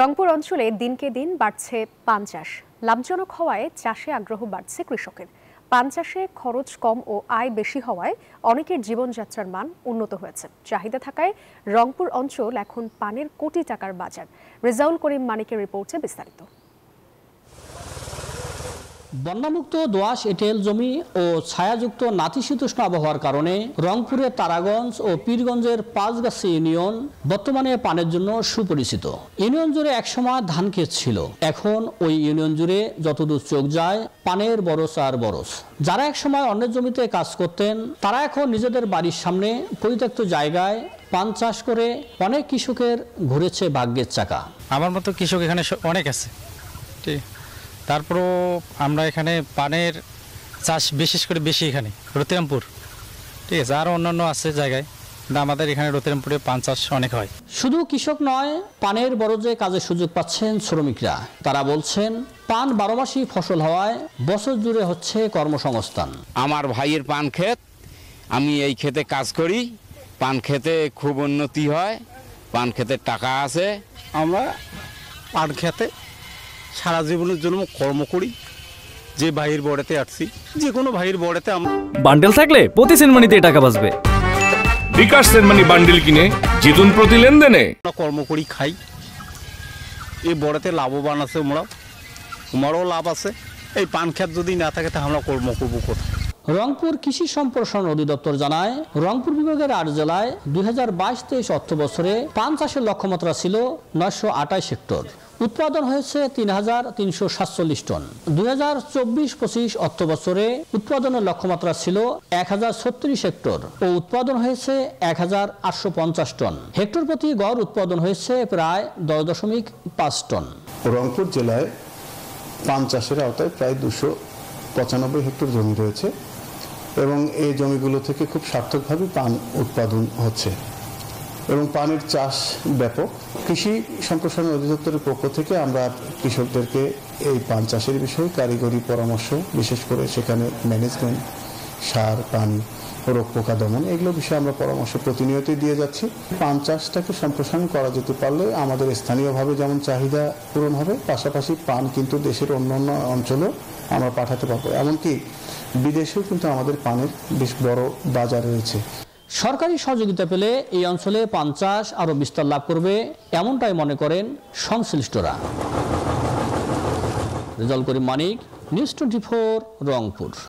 রংপুর অঞ্চলে দিনকে দিন বাড়ছে পান চাষ। লাভজনক হওয়ায় চাষে আগ্রহ বাড়ছে কৃষকের। পান চাষে খরচ কম ও আয় বেশি হওয়ায় অনেকের জীবনযাত্রার মান উন্নত হয়েছে। চাহিদা থাকায় রংপুর অঞ্চল এখন পানের কোটি টাকার বাজার। রেজাউল করিম মানিকের রিপোর্টে বিস্তারিত। বন্যামুক্ত দোআঁশ এঁটেল জমি ও ছায়াযুক্ত নাতিশীতোষ্ণ আবহাওয়ার কারণে রংপুরের তারাগঞ্জ ও পীরগঞ্জের পাঁচগাছি ইউনিয়ন বর্তমানে পানের জন্য সুপরিচিত। ইউনিয়ন জুড়ে একসময় ধান ক্ষেত ছিল, এখন ওই ইউনিয়ন জুড়ে যতদূর চোখ যায় পানের বরস আর বরস। যারা একসময় অন্যের জমিতে কাজ করতেন তারা এখন নিজেদের বাড়ির সামনে পরিত্যক্ত জায়গায় পান চাষ করে অনেক কৃষকের ঘুরেছে ভাগ্যের চাকা। আমার মতো কৃষক এখানে অনেক আছে, ঠিক। তারপরও আমরা এখানে পানের চাষ বিশেষ করে বেশি এখানে রতিরামপুর, ঠিক আছে, আরও অন্যান্য আছে জায়গায়, কিন্তু আমাদের এখানে রতিরামপুরে পান চাষ অনেক হয়। শুধু কৃষক নয়, পানের বরজে কাজের সুযোগ পাচ্ছেন শ্রমিকরা। তারা বলছেন পান 12 মাসই ফসল হওয়ায় বছর জুড়ে হচ্ছে কর্মসংস্থান। আমার ভাইয়ের পান ক্ষেত, আমি এই ক্ষেতে কাজ করি। পান ক্ষেতে খুব উন্নতি হয়, পান ক্ষেতের টাকা আছে। আমরা পান খেতে সারা জীবনের জন্য কর্ম করি। যে ভাইয়ের বড়েতে আসছি, যে কোনো ভাইয়ের বড়েতে আমরা বান্ডেল থাকলে প্রতি সেনমানিতে টাকা বাঁচবে। বিকাশ সেনমানি বান্ডেল কিনে জিতুন প্রতি লেনদেনে। কর্ম করি, খাই। এই বড়েতে লাভবান আছে, আমারও লাভ আছে। এই পান ক্ষেত যদি না থাকে তা আমরা কর্ম করবো কোথায়? রংপুর কৃষি সম্প্রসারণ অধিদপ্তর জানায়, রংপুর বিভাগের 8 জেলায় 2022-23 অর্থ বছরে পান চাষের লক্ষ্যমাত্রা ছিল 928 হেক্টর। উৎপাদন হয়েছে 3347 টন। 2024-25 অর্থ বছরে উৎপাদনের লক্ষ্যমাত্রা ছিল 1036 হেক্টর ও উৎপাদন হয়েছে 1850 টন। হেক্টর প্রতি গড় উৎপাদন হয়েছে প্রায় 10.5 টন। রংপুর জেলায় পান চাষের আওতায় প্রায় 295 হেক্টর জমি রয়েছে এবং এই জমিগুলো থেকে খুব সার্থকভাবে পান উৎপাদন হচ্ছে এবং পানের চাষ ব্যাপক। কৃষি সম্প্রসারণ অধিদপ্তরের পক্ষ থেকে আমরা কৃষকদেরকে এই পান চাষের বিষয়ে কারিগরি পরামর্শ, বিশেষ করে সেখানে ম্যানেজমেন্ট, সার, পানি, রোগ পোকা দমন, এগুলো বিষয়ে আমরা পরামর্শ প্রতিনিয়তই দিয়ে যাচ্ছি। পান চাষটাকে সম্প্রসারণ করা যেতে পারলে আমাদের স্থানীয়ভাবে যেমন চাহিদা পূরণ হবে, পাশাপাশি পান কিন্তু দেশের অন্যান্য অঞ্চলেও আমরা পাঠাতে পারবো। এমনকি বিদেশেও কিন্তু আমাদের পানের বেশ বড় বাজার রয়েছে। সরকারি সহযোগিতা পেলে এই অঞ্চলে পান চাষ আরও বিস্তার লাভ করবে, এমনটাই মনে করেন সংশ্লিষ্টরা। রেজাউল করিম মানিক, নিউজ 24, রংপুর।